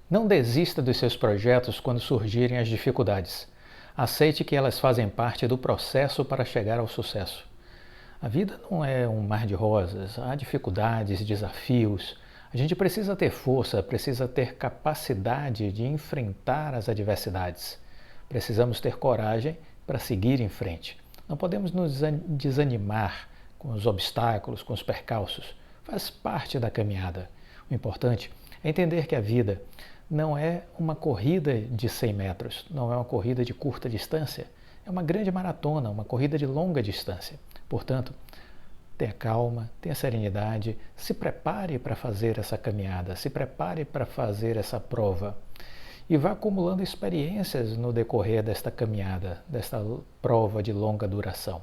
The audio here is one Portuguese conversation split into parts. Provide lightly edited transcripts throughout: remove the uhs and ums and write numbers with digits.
Não desista dos seus projetos quando surgirem as dificuldades. Aceite que elas fazem parte do processo para chegar ao sucesso. A vida não é um mar de rosas, há dificuldades, desafios. A gente precisa ter força, precisa ter capacidade de enfrentar as adversidades. Precisamos ter coragem para seguir em frente. Não podemos nos desanimar com os obstáculos, com os percalços. Faz parte da caminhada. O importante é entender que a vida não é uma corrida de 100 metros, não é uma corrida de curta distância, é uma grande maratona, uma corrida de longa distância. Portanto, tenha calma, tenha serenidade, se prepare para fazer essa caminhada, se prepare para fazer essa prova e vá acumulando experiências no decorrer desta caminhada, desta prova de longa duração.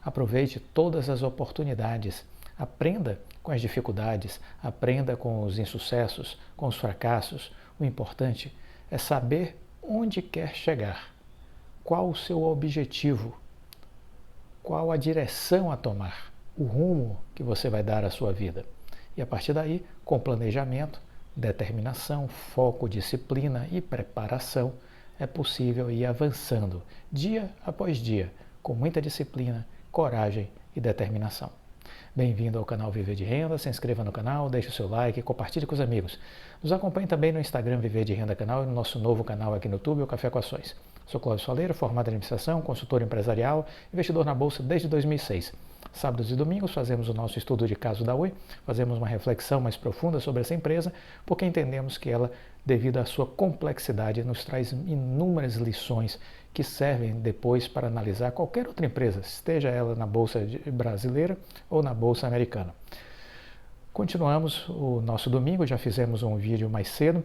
Aproveite todas as oportunidades, aprenda com as dificuldades, aprenda com os insucessos, com os fracassos. O importante é saber onde quer chegar, qual o seu objetivo, qual a direção a tomar, o rumo que você vai dar à sua vida. E a partir daí, com planejamento, determinação, foco, disciplina e preparação, é possível ir avançando dia após dia, com muita disciplina, coragem e determinação. Bem-vindo ao canal Viver de Renda, se inscreva no canal, deixe o seu like, compartilhe com os amigos. Nos acompanhe também no Instagram Viver de Renda Canal e no nosso novo canal aqui no YouTube, o Café com Ações. Sou Cláudio Soleiro, formado em administração, consultor empresarial, investidor na Bolsa desde 2006. Sábados e domingos fazemos o nosso estudo de caso da Oi, fazemos uma reflexão mais profunda sobre essa empresa, porque entendemos que ela, devido à sua complexidade, nos traz inúmeras lições que servem depois para analisar qualquer outra empresa, esteja ela na Bolsa brasileira ou na Bolsa americana. Continuamos o nosso domingo, já fizemos um vídeo mais cedo,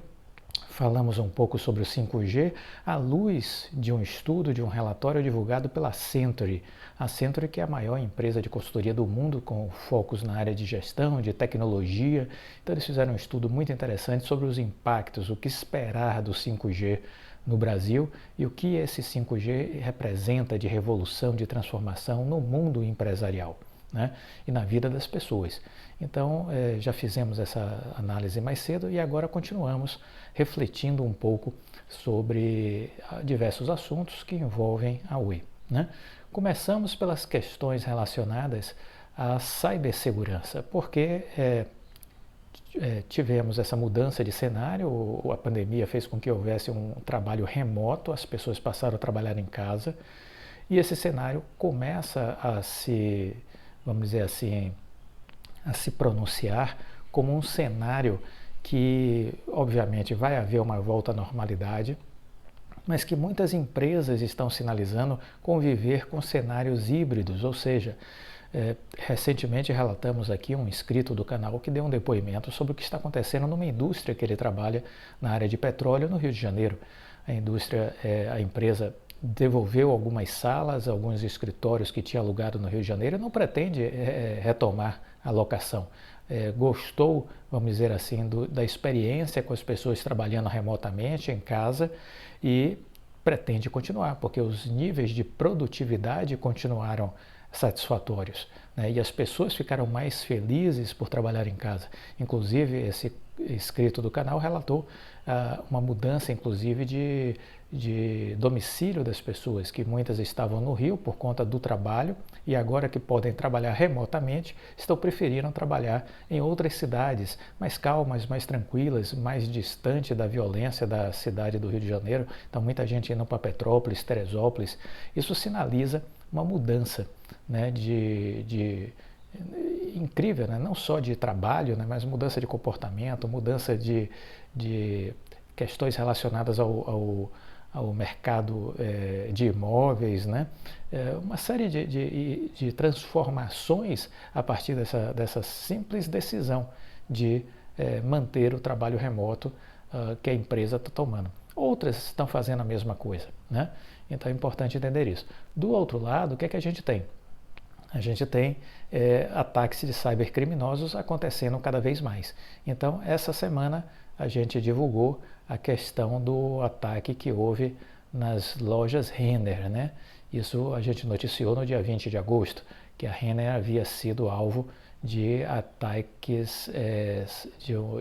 falamos um pouco sobre o 5G à luz de um estudo, de um relatório divulgado pela Century. A Century, que é a maior empresa de consultoria do mundo, com focos na área de gestão, de tecnologia. Então eles fizeram um estudo muito interessante sobre os impactos, o que esperar do 5G no Brasil e o que esse 5G representa de revolução, de transformação no mundo empresarial, né? E na vida das pessoas. Então, já fizemos essa análise mais cedo e agora continuamos refletindo um pouco sobre diversos assuntos que envolvem a Oi, né? Começamos pelas questões relacionadas à cibersegurança, porque tivemos essa mudança de cenário, a pandemia fez com que houvesse um trabalho remoto, as pessoas passaram a trabalhar em casa e esse cenário começa a se, vamos dizer assim, a se pronunciar como um cenário que, obviamente, vai haver uma volta à normalidade, mas que muitas empresas estão sinalizando conviver com cenários híbridos, ou seja, recentemente relatamos aqui um inscrito do canal que deu um depoimento sobre o que está acontecendo numa indústria que ele trabalha na área de petróleo no Rio de Janeiro. A empresa devolveu algumas salas, alguns escritórios que tinha alugado no Rio de Janeiro e não pretende retomar a locação. Gostou, vamos dizer assim, da experiência com as pessoas trabalhando remotamente em casa e pretende continuar, porque os níveis de produtividade continuaram satisfatórios, né? E as pessoas ficaram mais felizes por trabalhar em casa. Inclusive, esse inscrito do canal relatou uma mudança, inclusive, de domicílio das pessoas, que muitas estavam no Rio por conta do trabalho e agora que podem trabalhar remotamente, estão preferindo trabalhar em outras cidades mais calmas, mais tranquilas, mais distante da violência da cidade do Rio de Janeiro. Então, muita gente indo para Petrópolis, Teresópolis. Isso sinaliza uma mudança, né, incrível, né? Não só de trabalho, né, mas mudança de comportamento, mudança de questões relacionadas ao mercado de imóveis, né? Uma série de transformações a partir dessa simples decisão de manter o trabalho remoto que a empresa está tomando. Outras estão fazendo a mesma coisa, né? Então é importante entender isso. Do outro lado, o que é que a gente tem? A gente tem ataques de cybercriminosos acontecendo cada vez mais. Então, essa semana a gente divulgou a questão do ataque que houve nas lojas Renner, né? Isso a gente noticiou no dia 20 de agosto, que a Renner havia sido alvo de ataques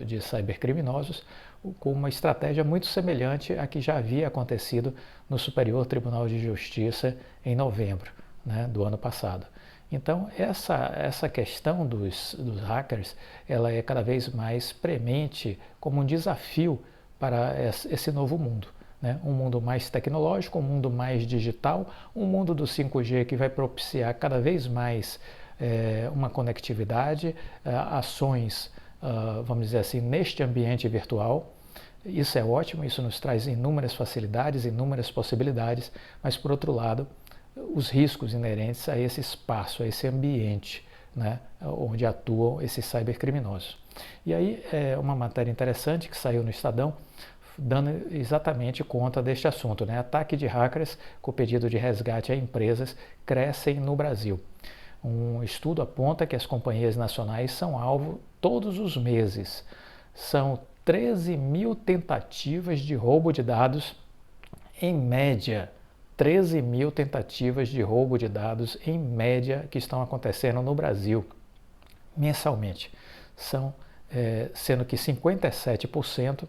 de cybercriminosos, com uma estratégia muito semelhante à que já havia acontecido no Superior Tribunal de Justiça em novembro, né, do ano passado. Então, essa questão dos hackers, ela é cada vez mais premente como um desafio para esse novo mundo. Né? Um mundo mais tecnológico, um mundo mais digital, um mundo do 5G que vai propiciar cada vez mais uma conectividade, ações, vamos dizer assim, neste ambiente virtual. Isso é ótimo, isso nos traz inúmeras facilidades, inúmeras possibilidades, mas por outro lado, os riscos inerentes a esse espaço, a esse ambiente, né, onde atuam esses cybercriminosos. E aí é uma matéria interessante que saiu no Estadão, dando exatamente conta deste assunto, né? Ataque de hackers com pedido de resgate a empresas crescem no Brasil. Um estudo aponta que as companhias nacionais são alvo todos os meses. São 13 mil tentativas de roubo de dados em média. 13 mil tentativas de roubo de dados em média que estão acontecendo no Brasil mensalmente. Sendo que 57%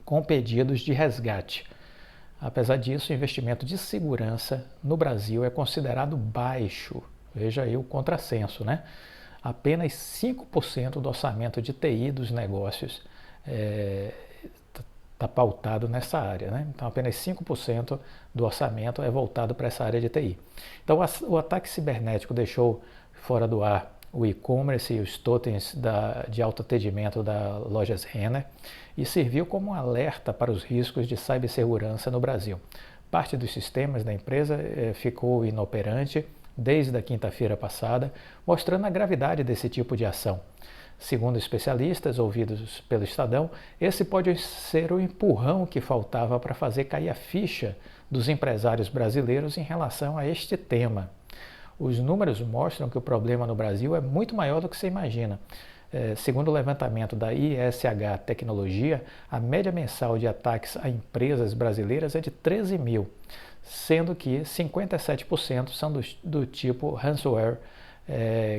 com pedidos de resgate. Apesar disso, o investimento de segurança no Brasil é considerado baixo. Veja aí o contrassenso, né? Apenas 5% do orçamento de TI dos negócios está pautado nessa área, né? Então, apenas 5% do orçamento é voltado para essa área de TI. Então, o ataque cibernético deixou fora do ar o e-commerce e os totens de autoatendimento da Lojas Renner e serviu como um alerta para os riscos de cibersegurança no Brasil. Parte dos sistemas da empresa ficou inoperante desde a quinta-feira passada, mostrando a gravidade desse tipo de ação. Segundo especialistas ouvidos pelo Estadão, esse pode ser o empurrão que faltava para fazer cair a ficha dos empresários brasileiros em relação a este tema. Os números mostram que o problema no Brasil é muito maior do que se imagina. Segundo o levantamento da ISH Tecnologia, a média mensal de ataques a empresas brasileiras é de 13 mil, sendo que 57% são do tipo ransomware,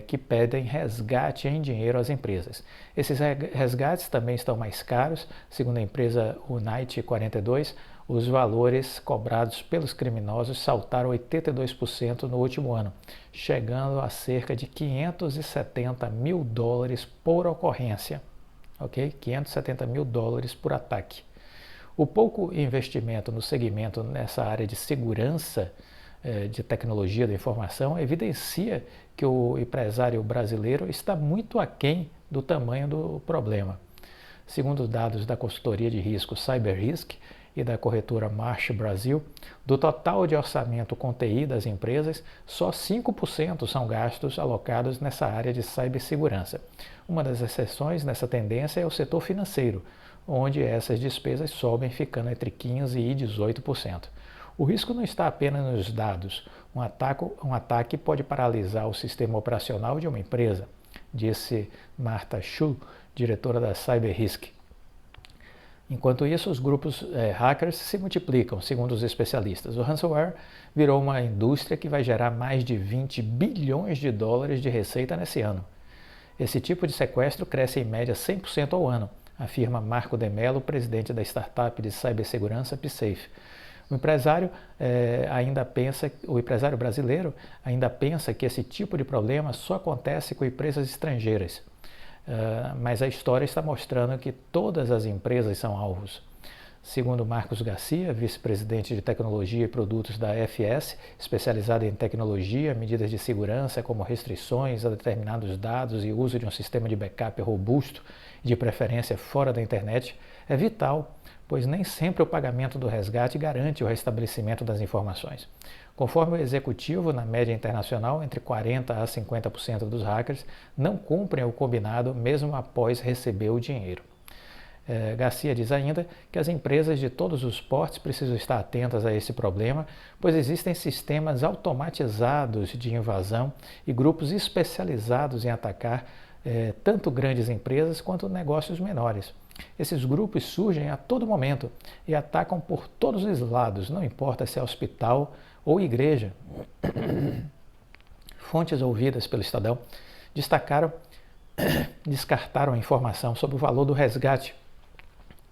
que pedem resgate em dinheiro às empresas. Esses resgates também estão mais caros, segundo a empresa Unite 42, os valores cobrados pelos criminosos saltaram 82% no último ano, chegando a cerca de 570 mil dólares por ocorrência, ok? 570 mil dólares por ataque. O pouco investimento no segmento nessa área de segurança de tecnologia da informação evidencia que o empresário brasileiro está muito aquém do tamanho do problema. Segundo os dados da consultoria de risco CyberRisk e da corretora Marsh Brasil, do total de orçamento com TI das empresas, só 5% são gastos alocados nessa área de cibersegurança. Uma das exceções nessa tendência é o setor financeiro, onde essas despesas sobem ficando entre 15% e 18%. O risco não está apenas nos dados. Um ataque pode paralisar o sistema operacional de uma empresa, disse Marta Schuh, diretora da CyberRisk. Enquanto isso, os grupos hackers se multiplicam, segundo os especialistas. O ransomware virou uma indústria que vai gerar mais de 20 bilhões de dólares de receita nesse ano. Esse tipo de sequestro cresce em média 100% ao ano, afirma Marco de Mello, presidente da startup de cibersegurança PSafe. O empresário brasileiro ainda pensa que esse tipo de problema só acontece com empresas estrangeiras. Mas a história está mostrando que todas as empresas são alvos. Segundo Marcos Garcia, vice-presidente de tecnologia e produtos da FS, especializada em tecnologia, medidas de segurança como restrições a determinados dados e uso de um sistema de backup robusto, de preferência fora da internet, é vital, pois nem sempre o pagamento do resgate garante o restabelecimento das informações. Conforme o executivo, na média internacional, entre 40% a 50% dos hackers não cumprem o combinado mesmo após receber o dinheiro. Garcia diz ainda que as empresas de todos os portes precisam estar atentas a esse problema, pois existem sistemas automatizados de invasão e grupos especializados em atacar tanto grandes empresas quanto negócios menores. Esses grupos surgem a todo momento e atacam por todos os lados, não importa se é hospital ou igreja. Fontes ouvidas pelo Estadão descartaram a informação sobre o valor do resgate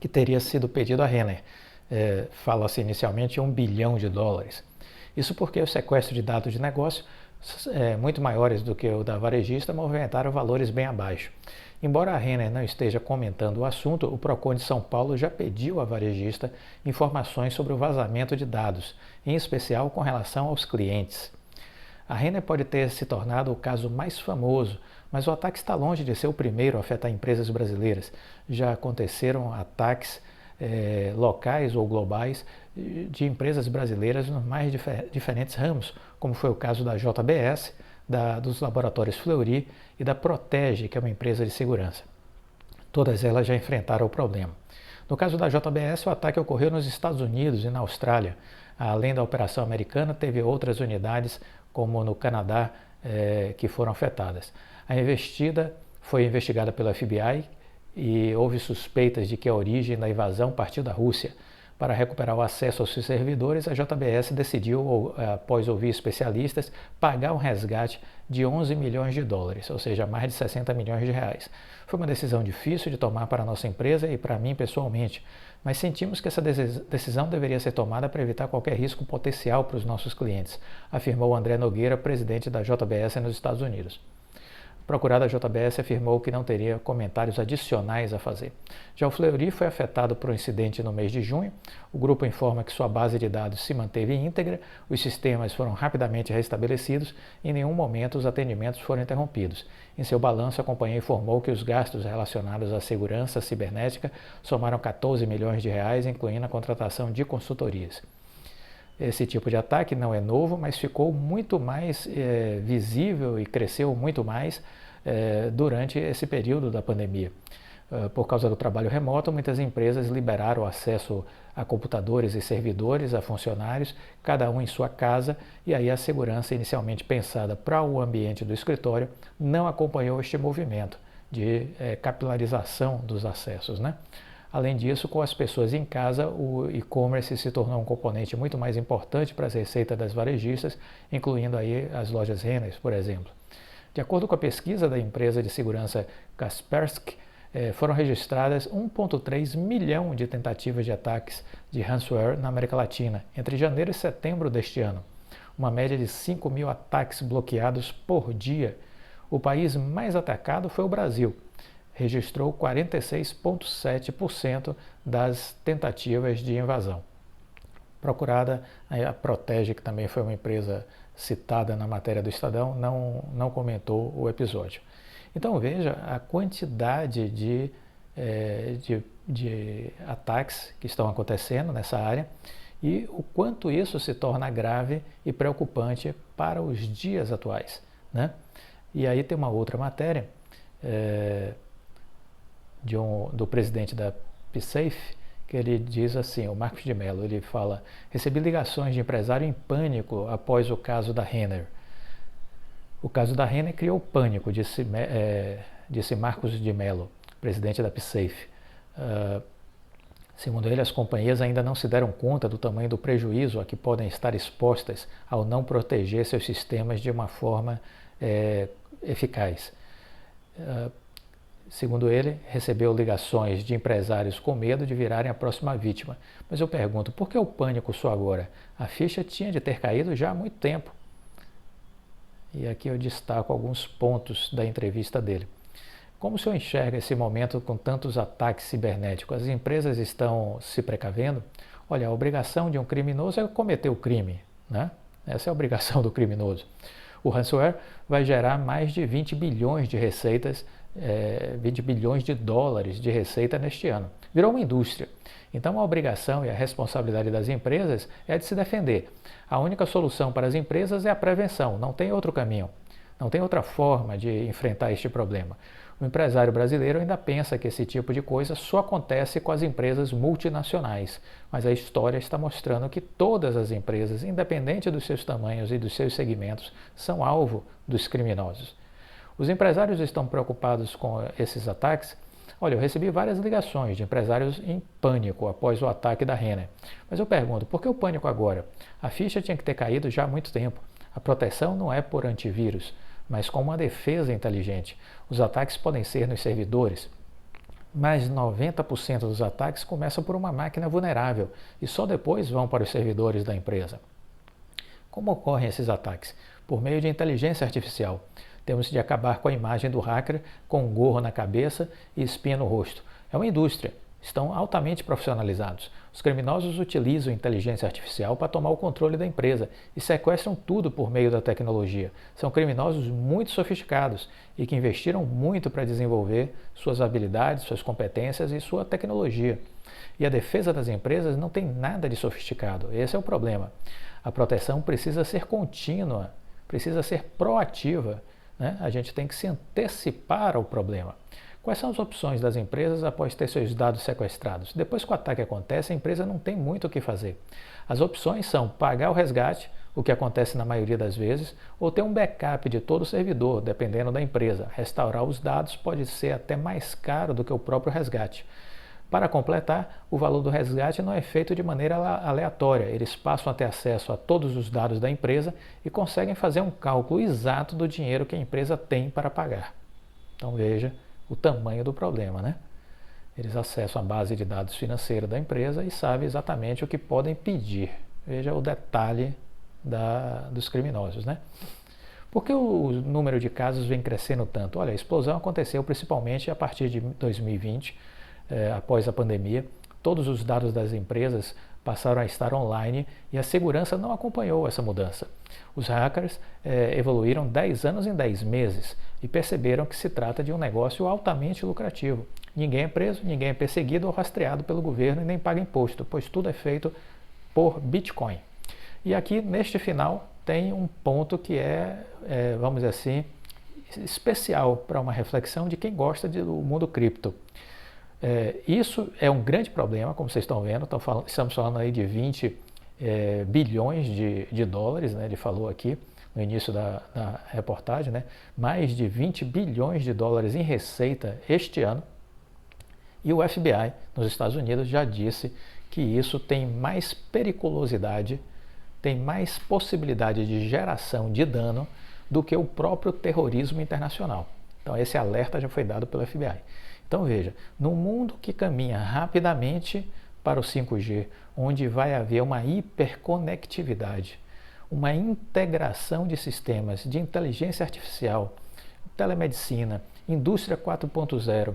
que teria sido pedido à Renner. Fala-se inicialmente em US$ 1 bilhão. Isso porque o sequestro de dados de negócio, muito maiores do que o da varejista, movimentaram valores bem abaixo. Embora a Renner não esteja comentando o assunto, o Procon de São Paulo já pediu à varejista informações sobre o vazamento de dados, em especial com relação aos clientes. A Renner pode ter se tornado o caso mais famoso, mas o ataque está longe de ser o primeiro a afetar empresas brasileiras. Já aconteceram ataques locais ou globais de empresas brasileiras nos mais diferentes ramos, como foi o caso da JBS, dos laboratórios Fleury e da Protege, que é uma empresa de segurança. Todas elas já enfrentaram o problema. No caso da JBS, o ataque ocorreu nos Estados Unidos e na Austrália. Além da operação americana, teve outras unidades, como no Canadá, que foram afetadas. A investida foi investigada pelo FBI e houve suspeitas de que a origem da invasão partiu da Rússia. Para recuperar o acesso aos seus servidores, a JBS decidiu, após ouvir especialistas, pagar um resgate de US$ 11 milhões, ou seja, mais de 60 milhões de reais. Foi uma decisão difícil de tomar para a nossa empresa e para mim pessoalmente, mas sentimos que essa decisão deveria ser tomada para evitar qualquer risco potencial para os nossos clientes, afirmou André Nogueira, presidente da JBS nos Estados Unidos. O procurado da JBS afirmou que não teria comentários adicionais a fazer. Já o Fleury foi afetado por um incidente no mês de junho. O grupo informa que sua base de dados se manteve íntegra, os sistemas foram rapidamente restabelecidos e em nenhum momento os atendimentos foram interrompidos. Em seu balanço, a companhia informou que os gastos relacionados à segurança cibernética somaram US$ 14 milhões, incluindo a contratação de consultorias. Esse tipo de ataque não é novo, mas ficou muito mais visível e cresceu muito mais durante esse período da pandemia. Por causa do trabalho remoto, muitas empresas liberaram acesso a computadores e servidores a funcionários, cada um em sua casa, e aí a segurança inicialmente pensada para o ambiente do escritório não acompanhou este movimento de capilarização dos acessos, né? Além disso, com as pessoas em casa, o e-commerce se tornou um componente muito mais importante para as receitas das varejistas, incluindo aí as lojas Renner, por exemplo. De acordo com a pesquisa da empresa de segurança Kaspersky, foram registradas 1,3 milhão de tentativas de ataques de ransomware na América Latina entre janeiro e setembro deste ano, uma média de 5 mil ataques bloqueados por dia. O país mais atacado foi o Brasil. Registrou 46,7% das tentativas de invasão. Procurada, a Protege, que também foi uma empresa citada na matéria do Estadão, não comentou o episódio. Então veja a quantidade de ataques que estão acontecendo nessa área e o quanto isso se torna grave e preocupante para os dias atuais, né? E aí tem uma outra matéria do presidente da PSafe, que ele diz assim, o Marcos de Mello, ele fala: recebi ligações de empresário em pânico após o caso da Renner. O caso da Renner criou pânico, disse Marcos de Mello, presidente da PSafe. Segundo ele, as companhias ainda não se deram conta do tamanho do prejuízo a que podem estar expostas ao não proteger seus sistemas de uma forma eficaz. Segundo ele, recebeu ligações de empresários com medo de virarem a próxima vítima. Mas eu pergunto, por que o pânico só agora? A ficha tinha de ter caído já há muito tempo. E aqui eu destaco alguns pontos da entrevista dele. Como o senhor enxerga esse momento com tantos ataques cibernéticos? As empresas estão se precavendo? Olha, a obrigação de um criminoso é cometer o crime, né? Essa é a obrigação do criminoso. O ransomware vai gerar mais de 20 bilhões de receitas, 20 bilhões de dólares de receita neste ano. Virou uma indústria. Então a obrigação e a responsabilidade das empresas é de se defender. A única solução para as empresas é a prevenção, não tem outro caminho, não tem outra forma de enfrentar este problema. O empresário brasileiro ainda pensa que esse tipo de coisa só acontece com as empresas multinacionais, mas a história está mostrando que todas as empresas, independente dos seus tamanhos e dos seus segmentos, são alvo dos criminosos. Os empresários estão preocupados com esses ataques? Olha, eu recebi várias ligações de empresários em pânico após o ataque da Renner. Mas eu pergunto, por que o pânico agora? A ficha tinha que ter caído já há muito tempo. A proteção não é por antivírus, mas com uma defesa inteligente. Os ataques podem ser nos servidores, mas 90% dos ataques começam por uma máquina vulnerável e só depois vão para os servidores da empresa. Como ocorrem esses ataques? Por meio de inteligência artificial. Temos de acabar com a imagem do hacker com um gorro na cabeça e espinha no rosto. É uma indústria. Estão altamente profissionalizados. Os criminosos utilizam inteligência artificial para tomar o controle da empresa e sequestram tudo por meio da tecnologia. São criminosos muito sofisticados e que investiram muito para desenvolver suas habilidades, suas competências e sua tecnologia. E a defesa das empresas não tem nada de sofisticado. Esse é o problema. A proteção precisa ser contínua, precisa ser proativa, né? A gente tem que se antecipar ao problema. Quais são as opções das empresas após ter seus dados sequestrados? Depois que o ataque acontece, a empresa não tem muito o que fazer. As opções são pagar o resgate, o que acontece na maioria das vezes, ou ter um backup de todo o servidor, dependendo da empresa. Restaurar os dados pode ser até mais caro do que o próprio resgate. Para completar, o valor do resgate não é feito de maneira aleatória. Eles passam a ter acesso a todos os dados da empresa e conseguem fazer um cálculo exato do dinheiro que a empresa tem para pagar. Então veja o tamanho do problema, né? Eles acessam a base de dados financeira da empresa e sabem exatamente o que podem pedir. Veja o detalhe dos criminosos, né? Por que o número de casos vem crescendo tanto? Olha, a explosão aconteceu principalmente a partir de 2020, após a pandemia. Todos os dados das empresas passaram a estar online e a segurança não acompanhou essa mudança. Os hackers evoluíram 10 anos em 10 meses e perceberam que se trata de um negócio altamente lucrativo. Ninguém é preso, ninguém é perseguido ou rastreado pelo governo e nem paga imposto, pois tudo é feito por Bitcoin. E aqui, neste final, tem um ponto que vamos dizer assim, especial para uma reflexão de quem gosta do mundo cripto. Isso é um grande problema, como vocês estão vendo, estamos falando aí de 20 bilhões de dólares, né? Ele falou aqui no início da reportagem, né? Mais de 20 bilhões de dólares em receita este ano. E o FBI nos Estados Unidos já disse que isso tem mais periculosidade, tem mais possibilidade de geração de dano do que o próprio terrorismo internacional. Então esse alerta já foi dado pelo FBI. Então veja, num mundo que caminha rapidamente para o 5G, onde vai haver uma hiperconectividade, uma integração de sistemas de inteligência artificial, telemedicina, indústria 4.0,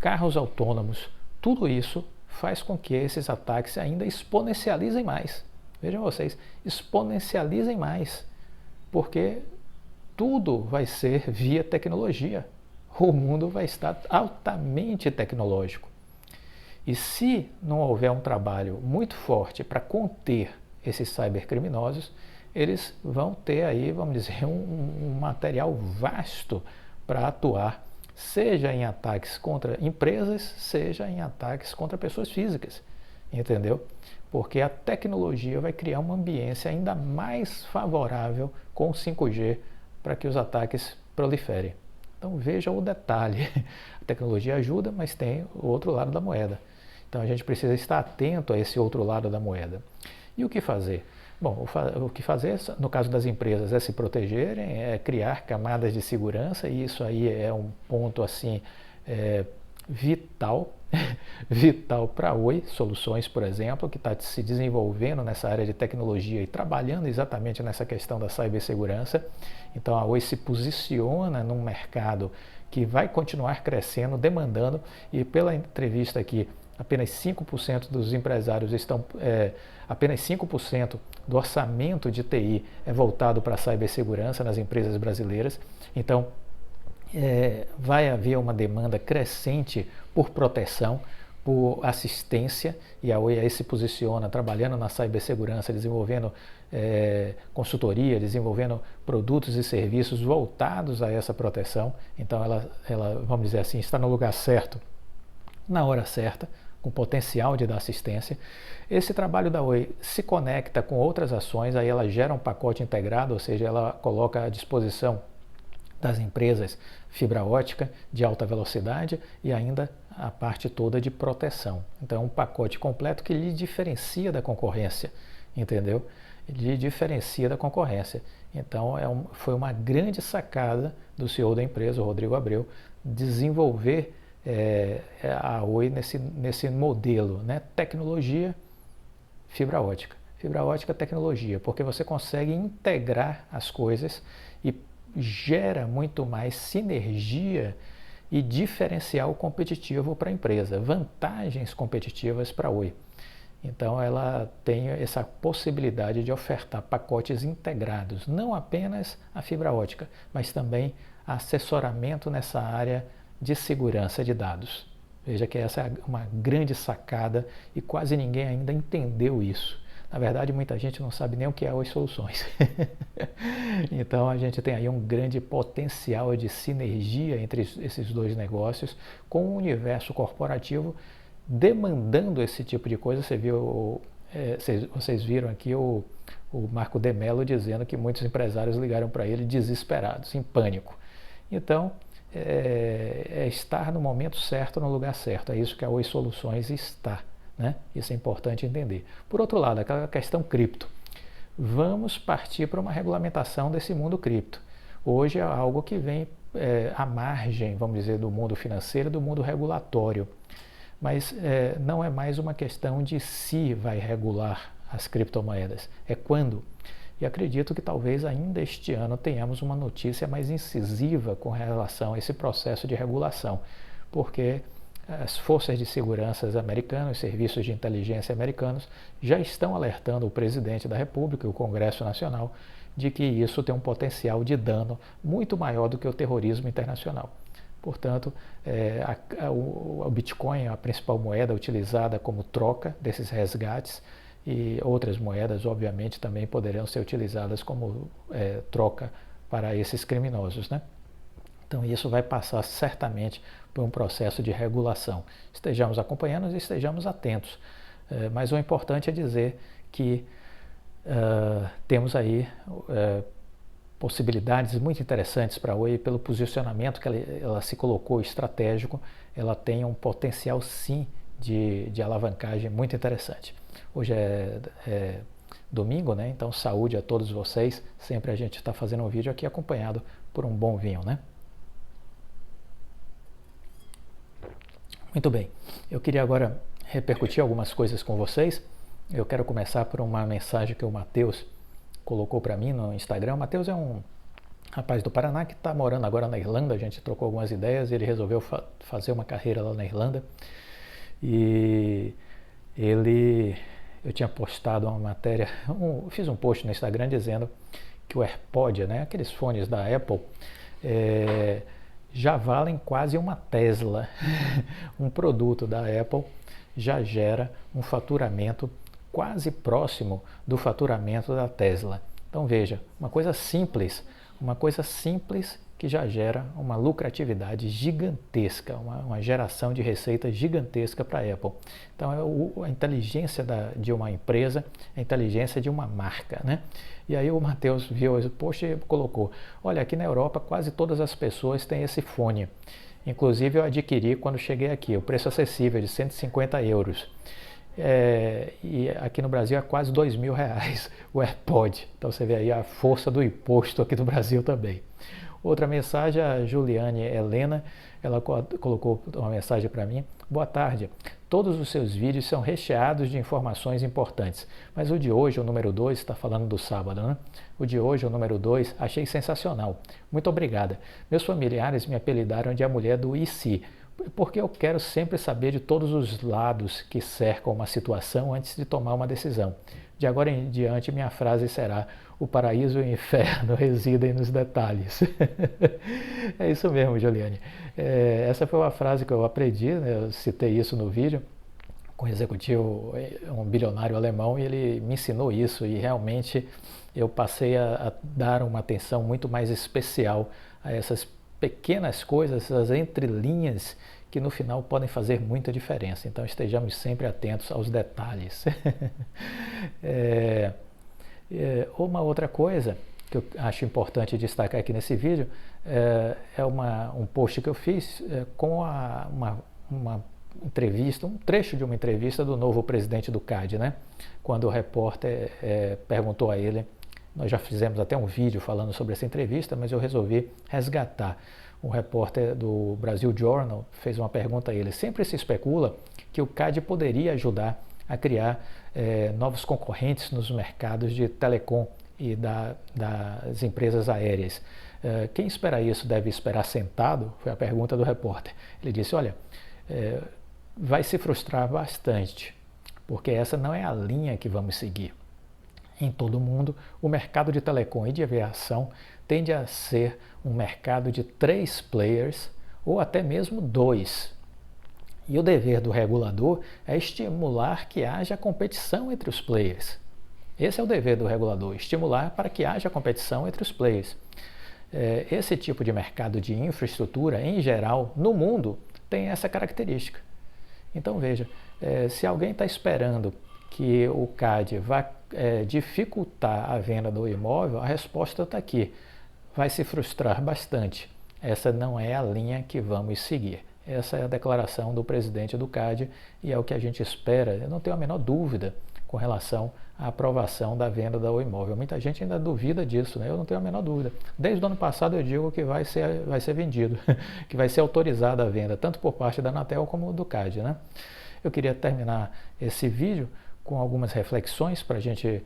carros autônomos, tudo isso faz com que esses ataques ainda exponencializem mais. Vejam vocês, exponencializem mais, porque tudo vai ser via tecnologia. O mundo vai estar altamente tecnológico. E se não houver um trabalho muito forte para conter esses cybercriminosos, eles vão ter aí, vamos dizer, um material vasto para atuar, seja em ataques contra empresas, seja em ataques contra pessoas físicas, entendeu? Porque a tecnologia vai criar uma ambiência ainda mais favorável com o 5G para que os ataques proliferem. Então veja o detalhe, a tecnologia ajuda, mas tem o outro lado da moeda. Então a gente precisa estar atento a esse outro lado da moeda. E o que fazer? Bom, o que fazer, no caso das empresas, é se protegerem, é criar camadas de segurança, e isso aí é um ponto assim vital, vital para a Oi Soluções, por exemplo, que está se desenvolvendo nessa área de tecnologia e trabalhando exatamente nessa questão da cibersegurança. Então a Oi se posiciona num mercado que vai continuar crescendo, demandando, e pela entrevista aqui, apenas 5% dos empresários apenas 5% do orçamento de TI é voltado para a cibersegurança nas empresas brasileiras. Então, vai haver uma demanda crescente por proteção, por assistência, e a Oi aí se posiciona trabalhando na cibersegurança, desenvolvendo consultoria, desenvolvendo produtos e serviços voltados a essa proteção. Então ela, vamos dizer assim, está no lugar certo, na hora certa, com potencial de dar assistência. Esse trabalho da Oi se conecta com outras ações, aí ela gera um pacote integrado, ou seja, ela coloca à disposição das empresas fibra ótica de alta velocidade e ainda a parte toda de proteção. Então é um pacote completo que lhe diferencia da concorrência, entendeu? Lhe diferencia da concorrência. Então foi uma grande sacada do CEO da empresa, o Rodrigo Abreu, desenvolver a Oi nesse modelo, né? Tecnologia, fibra ótica. Fibra ótica, tecnologia, porque você consegue integrar as coisas e gera muito mais sinergia e diferencial competitivo para a empresa, vantagens competitivas para a Oi. Então ela tem essa possibilidade de ofertar pacotes integrados, não apenas a fibra ótica, mas também assessoramento nessa área de segurança de dados. Veja que essa é uma grande sacada e quase ninguém ainda entendeu isso. Na verdade, muita gente não sabe nem o que é Oi Soluções. Então a gente tem aí um grande potencial de sinergia entre esses dois negócios com o universo corporativo demandando esse tipo de coisa. Vocês viram aqui o Marco de Mello dizendo que muitos empresários ligaram para ele desesperados, em pânico. Então, é estar no momento certo, no lugar certo. É isso que a Oi Soluções está, né? Isso é importante entender. Por outro lado, aquela questão cripto. Vamos partir para uma regulamentação desse mundo cripto. Hoje é algo que vem à margem, vamos dizer, do mundo financeiro e do mundo regulatório. Mas não é mais uma questão de se vai regular as criptomoedas, é quando. E acredito que talvez ainda este ano tenhamos uma notícia mais incisiva com relação a esse processo de regulação, porque as forças de segurança americanas, os serviços de inteligência americanos já estão alertando o presidente da República e o Congresso Nacional de que isso tem um potencial de dano muito maior do que o terrorismo internacional. Portanto, o Bitcoin é a principal moeda utilizada como troca desses resgates e outras moedas, obviamente, também poderão ser utilizadas como troca para esses criminosos, né? Então, isso vai passar certamente por um processo de regulação. Estejamos acompanhando e estejamos atentos. Mas o importante é dizer que temos aí possibilidades muito interessantes para a Oi, pelo posicionamento que ela se colocou estratégico, ela tem um potencial sim de alavancagem muito interessante. Hoje é domingo, né? Então saúde a todos vocês, sempre a gente está fazendo um vídeo aqui acompanhado por um bom vinho, né? Muito bem, eu queria agora repercutir algumas coisas com vocês. Eu quero começar por uma mensagem que o Matheus colocou para mim no Instagram. O Matheus é um rapaz do Paraná que está morando agora na Irlanda. A gente trocou algumas ideias e ele resolveu fazer uma carreira lá na Irlanda. E eu tinha postado uma matéria, fiz um post no Instagram dizendo que o AirPod, né, aqueles fones da Apple, já valem quase uma Tesla. Um produto da Apple já gera um faturamento quase próximo do faturamento da Tesla. Então veja, uma coisa simples que já gera uma lucratividade gigantesca, uma geração de receita gigantesca para a Apple. Então a inteligência de uma empresa, a inteligência de uma marca, né? E aí o Matheus viu esse post e colocou, olha, aqui na Europa quase todas as pessoas têm esse fone. Inclusive eu adquiri quando cheguei aqui, o preço acessível de 150 euros. E aqui no Brasil é quase R$2.000 o AirPod. Então você vê aí a força do imposto aqui no Brasil também. Outra mensagem, a Juliane Helena, ela colocou uma mensagem para mim. Boa tarde, todos os seus vídeos são recheados de informações importantes, mas o de hoje, o número 2, está falando do sábado, né? O de hoje, o número 2, achei sensacional. Muito obrigada. Meus familiares me apelidaram de a mulher do IC, porque eu quero sempre saber de todos os lados que cercam uma situação antes de tomar uma decisão. De agora em diante, minha frase será: o paraíso e o inferno residem nos detalhes. É isso mesmo, Juliane. Essa foi uma frase que eu aprendi, né? Eu citei isso no vídeo com um executivo, um bilionário alemão, e ele me ensinou isso, e realmente eu passei a dar uma atenção muito mais especial a essas pequenas coisas, essas entrelinhas que no final podem fazer muita diferença. Então estejamos sempre atentos aos detalhes. Uma outra coisa que eu acho importante destacar aqui nesse vídeo é um post que eu fiz com uma entrevista, um trecho de uma entrevista do novo presidente do CAD, né? Quando o repórter perguntou a ele, nós já fizemos até um vídeo falando sobre essa entrevista, mas eu resolvi resgatar um repórter do Brasil Journal fez uma pergunta a ele. Sempre se especula que o CAD poderia ajudar a criar novos concorrentes nos mercados de telecom e das empresas aéreas. Quem espera isso deve esperar sentado? Foi a pergunta do repórter. Ele disse, olha, vai se frustrar bastante, porque essa não é a linha que vamos seguir. Em todo o mundo, o mercado de telecom e de aviação tende a ser um mercado de 3 players ou até mesmo 2. E o dever do regulador é estimular que haja competição entre os players. Esse é o dever do regulador, estimular para que haja competição entre os players. Esse tipo de mercado de infraestrutura, em geral, no mundo, tem essa característica. Então veja, se alguém está esperando que o CAD vai dificultar a venda do imóvel, a resposta está aqui. Vai se frustrar bastante. Essa não é a linha que vamos seguir. Essa é a declaração do presidente do CAD e é o que a gente espera. Eu não tenho a menor dúvida com relação à aprovação da venda do imóvel. Muita gente ainda duvida disso, né? Eu não tenho a menor dúvida. Desde o ano passado eu digo que vai ser vendido, que vai ser autorizada a venda, tanto por parte da Anatel como do CAD, né? Eu queria terminar esse vídeo com algumas reflexões para a gente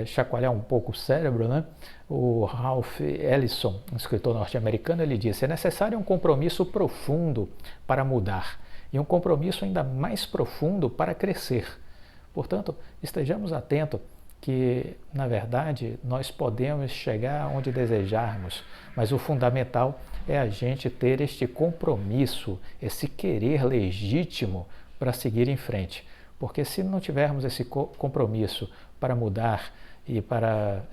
chacoalhar um pouco o cérebro, né? O Ralph Ellison, um escritor norte-americano, ele disse: é necessário um compromisso profundo para mudar e um compromisso ainda mais profundo para crescer. Portanto, estejamos atentos que, na verdade, nós podemos chegar onde desejarmos, mas o fundamental é a gente ter este compromisso, esse querer legítimo para seguir em frente. Porque se não tivermos esse compromisso para mudar e para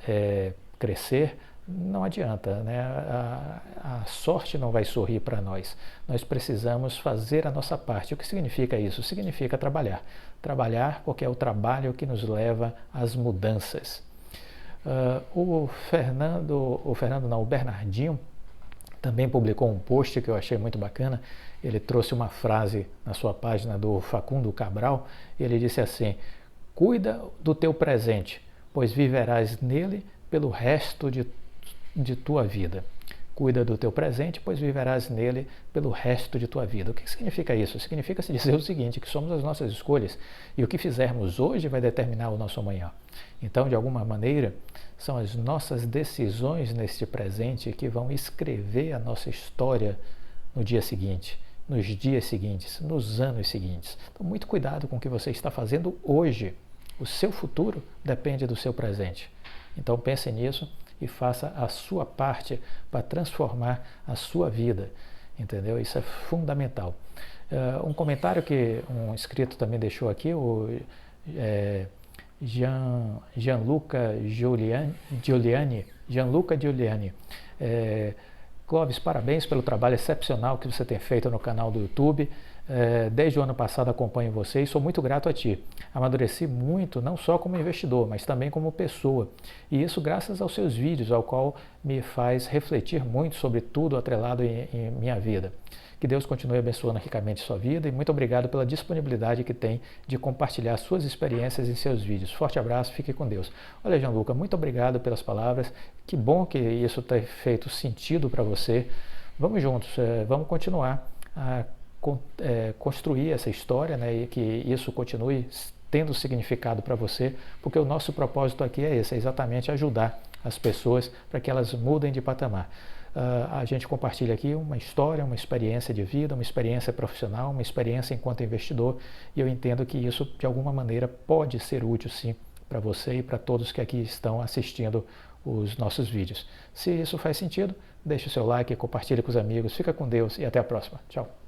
crescer, não adianta, né? A sorte não vai sorrir para nós. Nós precisamos fazer a nossa parte. O que significa isso? Significa trabalhar. Trabalhar porque é o trabalho que nos leva às mudanças. O Bernardinho também publicou um post que eu achei muito bacana. Ele trouxe uma frase na sua página do Facundo Cabral. Ele disse assim: cuida do teu presente, pois viverás nele pelo resto de tua vida. Cuida do teu presente, pois viverás nele pelo resto de tua vida. O que significa isso? Significa se dizer o seguinte, que somos as nossas escolhas e o que fizermos hoje vai determinar o nosso amanhã. Então, de alguma maneira, são as nossas decisões neste presente que vão escrever a nossa história no dia seguinte, nos dias seguintes, nos anos seguintes. Então, muito cuidado com o que você está fazendo hoje. O seu futuro depende do seu presente. Então, pense nisso e faça a sua parte para transformar a sua vida, entendeu? Isso é fundamental. Um comentário que um inscrito também deixou aqui, o Gianluca Giuliani. Clóvis, parabéns pelo trabalho excepcional que você tem feito no canal do YouTube. Desde o ano passado acompanho você e sou muito grato a ti. Amadureci muito, não só como investidor, mas também como pessoa. E isso graças aos seus vídeos, ao qual me faz refletir muito sobre tudo atrelado em minha vida. Que Deus continue abençoando ricamente sua vida e muito obrigado pela disponibilidade que tem de compartilhar suas experiências em seus vídeos. Forte abraço, fique com Deus. Olha, Gianluca, muito obrigado pelas palavras. Que bom que isso tenha feito sentido para você. Vamos juntos, vamos continuar a construir essa história, né, e que isso continue tendo significado para você, porque o nosso propósito aqui é esse, é exatamente ajudar as pessoas para que elas mudem de patamar. A gente compartilha aqui uma história, uma experiência de vida, uma experiência profissional, uma experiência enquanto investidor, e eu entendo que isso de alguma maneira pode ser útil sim para você e para todos que aqui estão assistindo os nossos vídeos. Se isso faz sentido, deixe o seu like, compartilhe com os amigos, fica com Deus e até a próxima. Tchau.